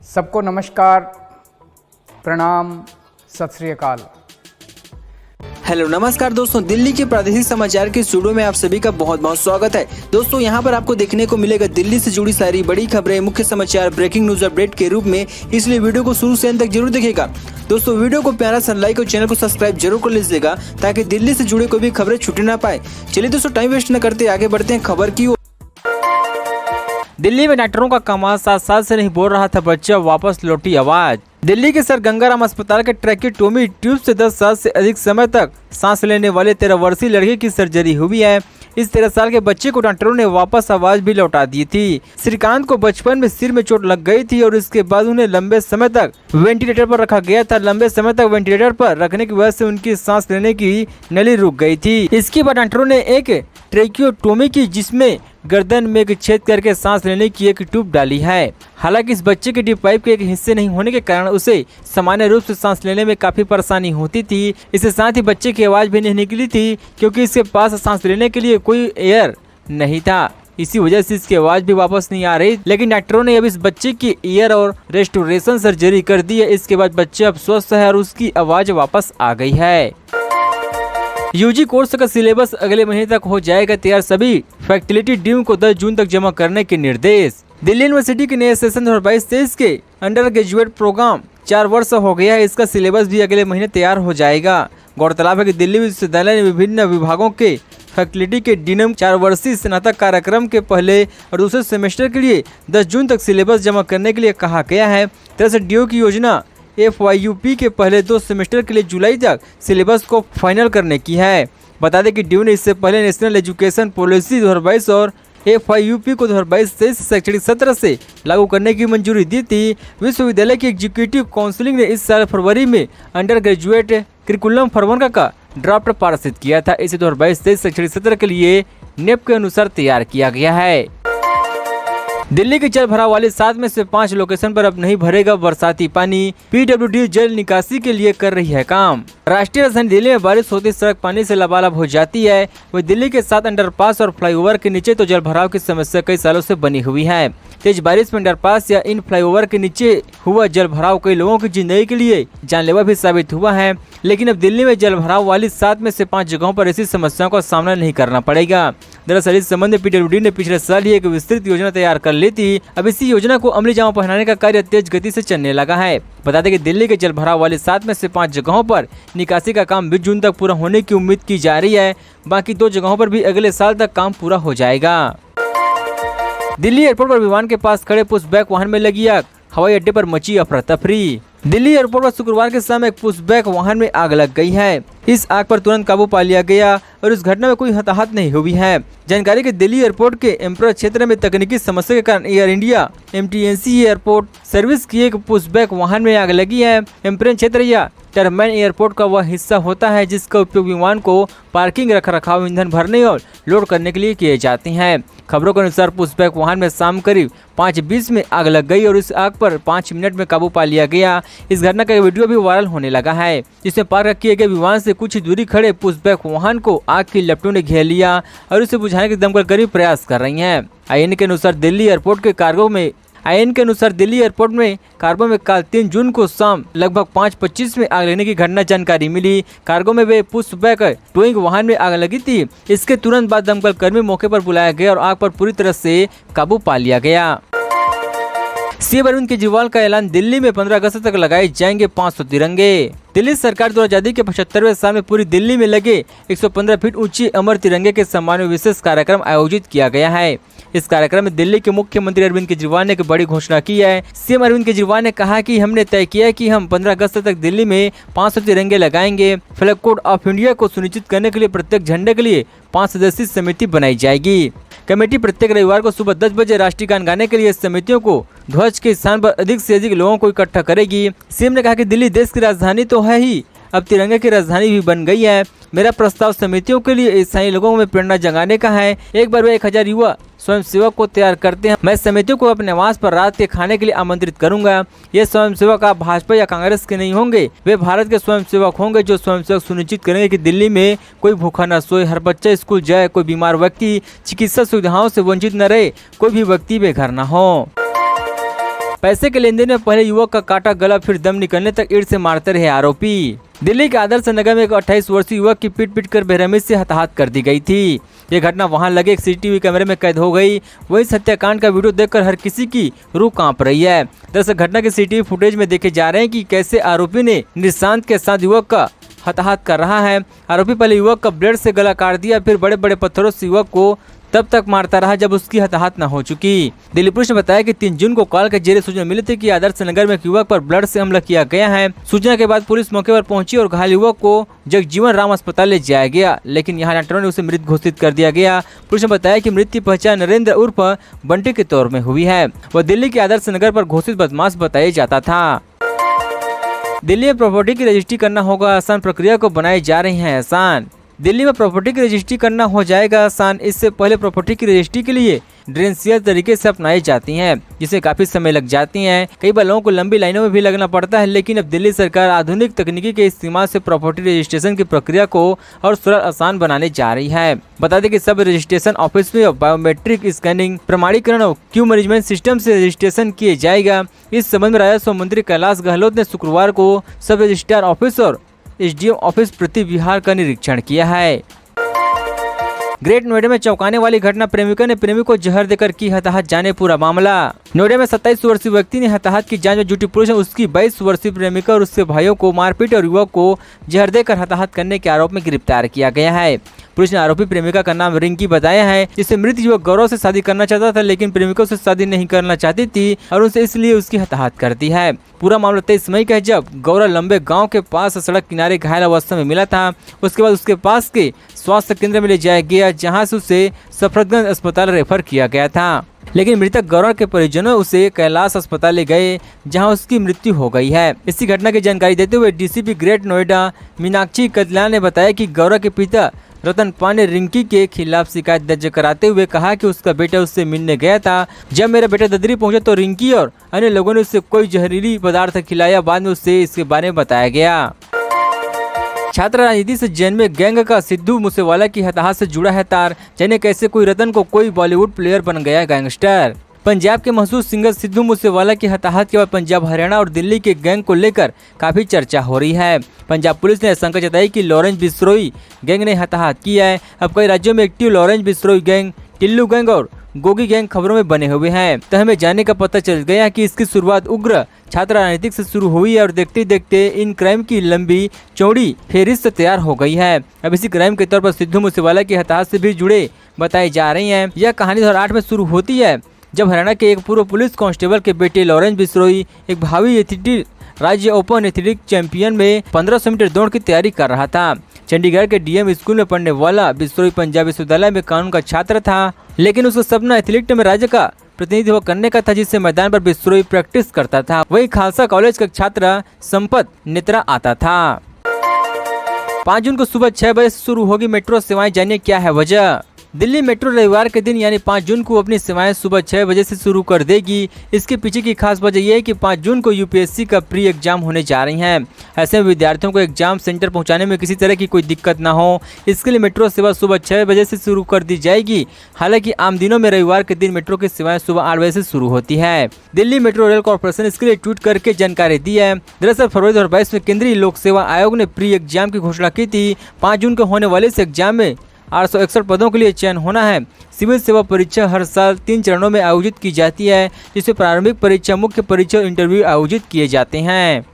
सबको नमस्कार, प्रणाम, सत श्री अकाल। हेलो नमस्कार दोस्तों, दिल्ली के प्रादेशिक समाचार के स्टूडियो में आप सभी का बहुत बहुत स्वागत है। दोस्तों यहाँ पर आपको देखने को मिलेगा दिल्ली से जुड़ी सारी बड़ी खबरें, मुख्य समाचार, ब्रेकिंग न्यूज अपडेट के रूप में, इसलिए वीडियो को शुरू से अंत तक जरूर देखिएगा। दोस्तों वीडियो को प्यारा सा लाइक और चैनल को सब्सक्राइब जरूर कर लीजिएगा ताकि दिल्ली से जुड़े कोई भी खबरें छूटे ना पाए। चलिए दोस्तों टाइम वेस्ट न करते आगे बढ़ते हैं खबर की ओर। दिल्ली में डॉक्टरों का कमाल 7 साल से नहीं बोल रहा था बच्चा, वापस लौटी आवाज। दिल्ली के सर गंगाराम अस्पताल के ट्रैकियोटोमी ट्यूब से 10 साल से अधिक समय तक सांस लेने वाले 13 वर्षीय लड़के की सर्जरी हुई है। इस 13 साल के बच्चे को डॉक्टरों ने वापस आवाज भी लौटा दी थी। श्रीकांत को बचपन में सिर में चोट लग गई थी और इसके बाद उन्हें लंबे समय तक वेंटिलेटर पर रखा गया था। लंबे समय तक वेंटिलेटर पर रखने की वजह से उनकी सांस लेने की नली रुक गई थी। इसके बाद डॉक्टरों ने एक ट्रैकियोटोमी की, जिसमें गर्दन में एक छेद करके सांस लेने की एक ट्यूब डाली है। हालांकि इस बच्चे के डीप पाइप के एक हिस्से नहीं होने के कारण उसे सामान्य रूप से सांस लेने में काफी परेशानी होती थी। इसके साथ ही बच्चे की आवाज भी नहीं निकली थी क्योंकि इसके पास सांस लेने के लिए कोई एयर नहीं था। इसी वजह से इसकी आवाज भी वापस नहीं आ रही। लेकिन डॉक्टरों ने अब इस बच्चे की ईयर और रेस्टोरेशन सर्जरी कर दी है। इसके बाद बच्चा अब स्वस्थ है और उसकी आवाज वापस आ गई है। यूजी कोर्स का सिलेबस अगले महीने तक हो जाएगा तैयार, सभी फैकल्टी ड्यू को 10 जून तक जमा करने के निर्देश। दिल्ली यूनिवर्सिटी के नए सेशन 2022-23 के अंडर ग्रेजुएट प्रोग्राम 4 वर्ष हो गया है। इसका सिलेबस भी अगले महीने तैयार हो जाएगा। गौरतलब है कि दिल्ली विश्वविद्यालय ने विभिन्न विभागों के फैकल्टी के डिनम 4 वर्षीय स्नातक कार्यक्रम के पहले और दूसरे सेमेस्टर के लिए 10 जून तक सिलेबस जमा करने के लिए कहा गया है। तरह से ड्यू की योजना FYUP के पहले 2 सेमेस्टर के लिए जुलाई तक सिलेबस को फाइनल करने की है। बता दें कि ड्यू ने इससे पहले नेशनल एजुकेशन पॉलिसी 2022 और FYUP को 2022-23 शैक्षणिक सत्र से लागू करने की मंजूरी दी थी। विश्वविद्यालय की एग्जीक्यूटिव काउंसिलिंग ने इस साल फरवरी में अंडर ग्रेजुएट करिकुलम फॉर्मूला का ड्राफ्ट पारित किया था। इसे 2022-23 शैक्षणिक सत्र के लिए नेप के अनुसार तैयार किया गया है। दिल्ली के जल भराव वाले 7 में से 5 लोकेशन पर अब नहीं भरेगा बरसाती पानी। PWD जल निकासी के लिए कर रही है काम। राष्ट्रीय राजधानी दिल्ली में बारिश होती सड़क पानी से लबालब हो जाती है। वही दिल्ली के 7 अंडरपास और फ्लाईओवर के नीचे तो जल भराव की समस्या कई सालों से बनी हुई है। तेज बारिश में अंडरपास या इन फ्लाईओवर के नीचे हुआ जल भराव कई लोगों की जिंदगी के लिए जानलेवा भी साबित हुआ है। लेकिन अब दिल्ली में जल भराव वाली 7 में से 5 जगहों पर ऐसी समस्याओं का सामना नहीं करना पड़ेगा। दरअसल इस संबंध में PWD ने पिछले साल ही एक विस्तृत योजना तैयार कर ली थी। अब इसी योजना को अमली जामा पहनाने का कार्य तेज गति से चलने लगा है। बता दें कि दिल्ली के जल भराव वाले 7 में से 5 जगहों पर निकासी का काम 20 जून तक पूरा होने की उम्मीद की जा रही है। बाकी 2 जगहों पर भी अगले साल तक काम पूरा हो जाएगा। दिल्ली एयरपोर्ट पर विमान के पास खड़े पुशबैक वाहन में लगी आग, हवाई अड्डे पर मची अफरा तफरी। दिल्ली एयरपोर्ट पर शुक्रवार के शाम एक पुशबैक वाहन में आग लग गई है। इस आग पर तुरंत काबू पा लिया गया और इस घटना में कोई हताहत नहीं हुई है। जानकारी के दिल्ली एयरपोर्ट के एम्परर क्षेत्र में तकनीकी समस्या के कारण air India MTNC airport service की एक पुशबैक वाहन में आग लगी है। एम्परर क्षेत्र या टर्मिनल एयरपोर्ट का वह हिस्सा होता है जिसका उपयोग विमान को पार्किंग, रखरखाव, ईंधन भरने और लोड करने के लिए किए जाते हैं। खबरों के अनुसार पुशबैक वाहन में शाम करीब 5:20 में आग लग गई और इस आग पर 5 मिनट में काबू पा लिया गया। इस घटना का वीडियो भी वायरल होने लगा है, जिसमें पार्क किए गए विमान से कुछ दूरी खड़े पुशबैक वाहन को आग की लपटों ने घेर लिया और उसे बुझाने के दमकल कर्मी प्रयास कर रही हैं। आईएन के अनुसार दिल्ली एयरपोर्ट में कार्गो में कल 3 जून को शाम लगभग 5:25 में आग लगने की घटना जानकारी मिली। कार्गो में वे पुशबैक टोइंग वाहन में आग लगी थी। इसके तुरंत बाद दमकल कर्मी मौके पर बुलाया गया और आग पर पूरी तरह से काबू पा लिया गया। सीएम अरविंद केजरीवाल का ऐलान, दिल्ली में 15 अगस्त तक लगाए जाएंगे 500 तिरंगे। दिल्ली सरकार द्वारा आजादी के 75वें साल में पूरी दिल्ली में लगे 115 फीट ऊंची अमर तिरंगे के सम्मान में विशेष कार्यक्रम आयोजित किया गया है। इस कार्यक्रम में दिल्ली के मुख्यमंत्री अरविंद केजरीवाल ने एक बड़ी घोषणा की है। सीएम अरविंद केजरीवाल ने कहा कि हमने तय किया है कि हम 15 अगस्त तक दिल्ली में 500 तिरंगे लगाएंगे। फ्लैग कोड ऑफ इंडिया को सुनिश्चित करने के लिए प्रत्येक झंडे के लिए 5 सदस्यीय समिति बनाई जाएगी। कमेटी प्रत्येक रविवार को सुबह 10 बजे राष्ट्रीय गान गाने के लिए समितियों को ध्वज के स्थान पर अधिक से अधिक लोगों को इकट्ठा करेगी। सीएम ने कहा कि दिल्ली देश की राजधानी तो है ही, अब तिरंगे की राजधानी भी बन गई है। मेरा प्रस्ताव समितियों के लिए स्थानीय लोगों में प्रेरणा जगाने का है। एक बार वे 1000 युवा स्वयंसेवक को तैयार करते हैं। मैं समितियों को अपने निवास पर रात के खाने के लिए आमंत्रित करूंगा। ये स्वयंसेवक आप भाजपा या कांग्रेस के नहीं होंगे, वे भारत के स्वयंसेवक होंगे जो स्वयंसेवक सुनिश्चित करेंगे कि दिल्ली में कोई भूखा न सोए, हर बच्चा स्कूल जाए, कोई बीमार व्यक्ति चिकित्सा सुविधाओं से वंचित न रहे, कोई भी व्यक्ति बेघर न हो। पैसे के लेन देन में पहले युवक का काटा गला, फिर दम निकलने तक ईंट से मारते रहे आरोपी। दिल्ली के आदर्श नगर में एक 28 वर्षीय युवक की पीट कर बेरहमी से हताहत कर दी गई थी। ये घटना वहां लगे एक सीसीटीवी कैमरे में कैद हो गई। वही इस हत्याकांड का वीडियो देखकर हर किसी की रूह कांप रही है। दरअसल घटना के सीसीटीवी फुटेज में देखे जा रहे हैं कि कैसे आरोपी ने निशांत के साथ युवक का हताहत कर रहा है। आरोपी पहले युवक का ब्लेड से गला काट दिया, फिर बड़े बड़े पत्थरों से युवक को तब तक मारता रहा जब उसकी हताहत न हो चुकी। दिल्ली पुलिस ने बताया कि 3 जून को कॉल के जरिए सूचना मिली थी कि आदर्श नगर में एक युवक पर ब्लड से हमला किया गया है। सूचना के बाद पुलिस मौके पर पहुंची और घायल युवक को जगजीवन राम अस्पताल ले जाया गया, लेकिन यहाँ डॉक्टरों ने उसे मृत घोषित कर दिया गया। पुलिस ने बताया कि मृत की पहचान नरेंद्र उर्फ बंटी के तौर में हुई है। वह दिल्ली के आदर्श नगर पर घोषित बदमाश बताया जाता था। दिल्ली में प्रॉपर्टी की रजिस्ट्री करना होगा आसान, प्रक्रिया को बनाई जा रही है आसान। दिल्ली में प्रॉपर्टी की रजिस्ट्री करना हो जाएगा आसान। इससे पहले प्रॉपर्टी की रजिस्ट्री के लिए ड्रेंसियर तरीके से अपनाई जाती हैं, जिसमें काफी समय लग जाती हैं। कई बार लोगों को लंबी लाइनों में भी लगना पड़ता है, लेकिन अब दिल्ली सरकार आधुनिक तकनीकी के इस्तेमाल से प्रॉपर्टी रजिस्ट्रेशन की प्रक्रिया को और सरल आसान बनाने जा रही है। बता दें कि सब रजिस्ट्रेशन ऑफिस में बायोमेट्रिक स्कैनिंग, प्रमाणीकरण और क्यू मैनेजमेंट सिस्टम से रजिस्ट्रेशन किए जाएगा। इस संबंध में राजस्व मंत्री कैलाश गहलोत ने शुक्रवार को सब रजिस्ट्रार ऑफिस और SDM ऑफिस प्रति विहार का निरीक्षण किया है। ग्रेट नोएडा में चौंकाने वाली घटना, प्रेमिका ने प्रेमी को जहर देकर की हताहत, जाने पूरा मामला। नोएडा में 27 वर्षीय व्यक्ति ने हताहत की जांच में जुटी पुलिस ने उसकी 22 वर्षीय प्रेमिका और उसके भाइयों को मारपीट और युवक को जहर देकर हताहत करने के आरोप में गिरफ्तार किया गया है। पुलिस ने आरोपी प्रेमिका का नाम रिंकी बताया है, जिससे मृत युवक गौरव से शादी करना चाहता था, लेकिन प्रेमिका से शादी नहीं करना चाहती थी और उसे इसलिए उसकी हताहत कर दी है। पूरा मामला 23 मई का है, जब गौरव लंबे गांव के पास सड़क किनारे घायल अवस्था में मिला था। उसके बाद उसके पास के स्वास्थ्य केंद्र में ले जाया गया, जहां से उसे सफदरजंग अस्पताल रेफर किया गया था, लेकिन मृतक गौरव के परिजनों उसे कैलाश अस्पताल ले गए, जहां उसकी मृत्यु हो गई है। इसी घटना की जानकारी देते हुए DCP ग्रेट नोएडा मीनाक्षी कदलान ने बताया कि गौरव के पिता रतन पाल ने रिंकी के खिलाफ शिकायत दर्ज कराते हुए कहा कि उसका बेटा उससे मिलने गया था। जब मेरा बेटा ददरी पहुंचा तो रिंकी और अन्य लोगों ने उससे कोई जहरीली पदार्थ खिलाया। बाद में उससे इसके बारे में बताया गया। छात्र राजनीति से जेल में गैंग का, सिद्धू मूसेवाला की हताहत से जुड़ा है तार, जाने कैसे कोई रतन को कोई बॉलीवुड प्लेयर बन गया गैंगस्टर। पंजाब के मशहूर सिंगर सिद्धू मूसेवाला की हताहत के बाद पंजाब, हरियाणा और दिल्ली के गैंग को लेकर काफी चर्चा हो रही है। पंजाब पुलिस ने आशंका जताई कि लॉरेंस बिश्नोई गैंग ने हताहत किया है। अब कई राज्यों में active Lawrence Bishnoi gang, Tillu gang और गोगी गैंग खबरों में बने हुए हैं। तो हमें जानने का पता चल गया कि इसकी शुरुआत उग्र छात्र राजनीति से शुरू हुई है और देखते देखते इन क्राइम की लंबी चौड़ी फेहरिस्त तैयार हो गई है। अब इसी क्राइम के तौर पर सिद्धू मूसेवाला की हताहत से भी जुड़े बताई जा रही हैं। यह कहानी 2008 में शुरू होती है, जब हरियाणा के एक पूर्व पुलिस कांस्टेबल के बेटे लॉरेंस बिश्नोई एक भावी एथलीट राज्य ओपन एथलेटिक चैंपियन में 1500 मीटर दौड़ की तैयारी कर रहा था। चंडीगढ़ के DM स्कूल में पढ़ने वाला बिश्नोई पंजाब विश्वविद्यालय में कानून का छात्र था, लेकिन उसका सपना एथलीट में राज्य का प्रतिनिधित्व करने का था, जिससे मैदान पर बिश्नोई प्रैक्टिस करता था। वही खालसा कॉलेज का छात्र संपत नेत्रा आता था। 5 जून को सुबह 6 बजे से शुरू होगी मेट्रो सेवाएं, जानिए क्या है वजह। दिल्ली मेट्रो रविवार के दिन यानी 5 जून को अपनी सेवाएं सुबह 6 बजे से शुरू कर देगी। इसके पीछे की खास वजह यह है कि 5 जून को UPSC का प्री एग्जाम होने जा रही हैं। ऐसे में विद्यार्थियों को एग्जाम सेंटर पहुंचाने में किसी तरह की कोई दिक्कत ना हो, इसके लिए मेट्रो सेवा सुबह 6 बजे से शुरू कर दी जाएगी। हालांकि आम दिनों में रविवार के दिन मेट्रो की सेवाएं सुबह 8 बजे से शुरू होती है। दिल्ली मेट्रो रेल कॉर्पोरेशन इसके लिए ट्वीट करके जानकारी दी है। दरअसल फरवरी 2022 में केंद्रीय लोक सेवा आयोग ने प्री एग्जाम की घोषणा की थी। 5 जून को होने वाले इस एग्जाम में 861 पदों के लिए चयन होना है। सिविल सेवा परीक्षा हर साल 3 चरणों में आयोजित की जाती है, जिसमें प्रारंभिक परीक्षा, मुख्य परीक्षा और इंटरव्यू आयोजित किए जाते हैं।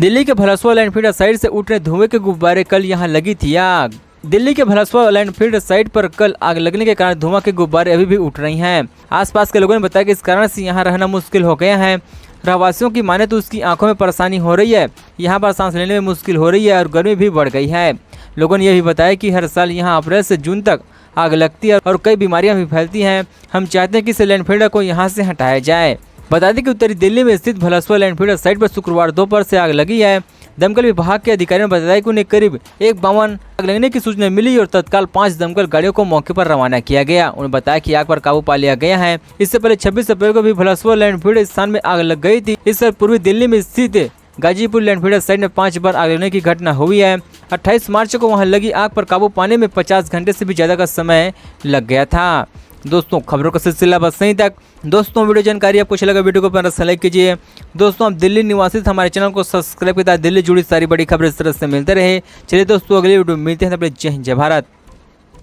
दिल्ली के भलसवा लैंडफील्ड साइट से उठ रहे धुएं के गुब्बारे, कल यहां लगी थी आग। दिल्ली के भलसवा लैंडफील्ड साइट पर कल आग लगने के कारण धुआं के गुब्बारे अभी भी उठ रही हैं। आसपास के लोगों ने बताया कि इस कारण से यहां रहना मुश्किल हो गया है। रहवासियों की माने तो उसकी आंखों में परेशानी हो रही है, यहाँ पर सांस लेने में मुश्किल हो रही है और गर्मी भी बढ़ गई है। लोगों ने यह भी बताया कि हर साल यहाँ अप्रैल से जून तक आग लगती है और कई बीमारियां भी फैलती हैं। हम चाहते हैं कि इस लैंडफील्ड को यहाँ से हटाया जाए। बता दें कि उत्तरी दिल्ली में स्थित भलसवा लैंडफील्ड साइट पर शुक्रवार दोपहर से आग लगी है। दमकल विभाग के अधिकारियों ने बताया कि उन्हें करीब 1:52 आग लगने की सूचना मिली और तत्काल 5 दमकल गाड़ियों को मौके पर रवाना किया गया। उन्होंने बताया कि आग पर काबू पा लिया गया है। इससे पहले 26 अप्रैल को भी भलसवा लैंडफील्ड स्थान में आग लग गई थी। इस साल पूर्वी दिल्ली में स्थित गाजीपुर लैंडफील्ड साइट में 5 बार आग लगने की घटना हुई है। 28 मार्च को वहां लगी आग पर काबू पाने में 50 घंटे से भी ज्यादा का समय लग गया था। दोस्तों खबरों का सिलसिला बस यहीं तक। दोस्तों वीडियो जानकारी आपको अच्छा लगा, वीडियो को अपना लाइक कीजिए। दोस्तों आप दिल्ली निवासी हमारे चैनल को सब्सक्राइब करते दिल्ली जुड़ी सारी बड़ी खबरें इस तरह से मिलते रहे। चलिए दोस्तों अगली वीडियो मिलते हैं। अपने जय हिंद जय भारत।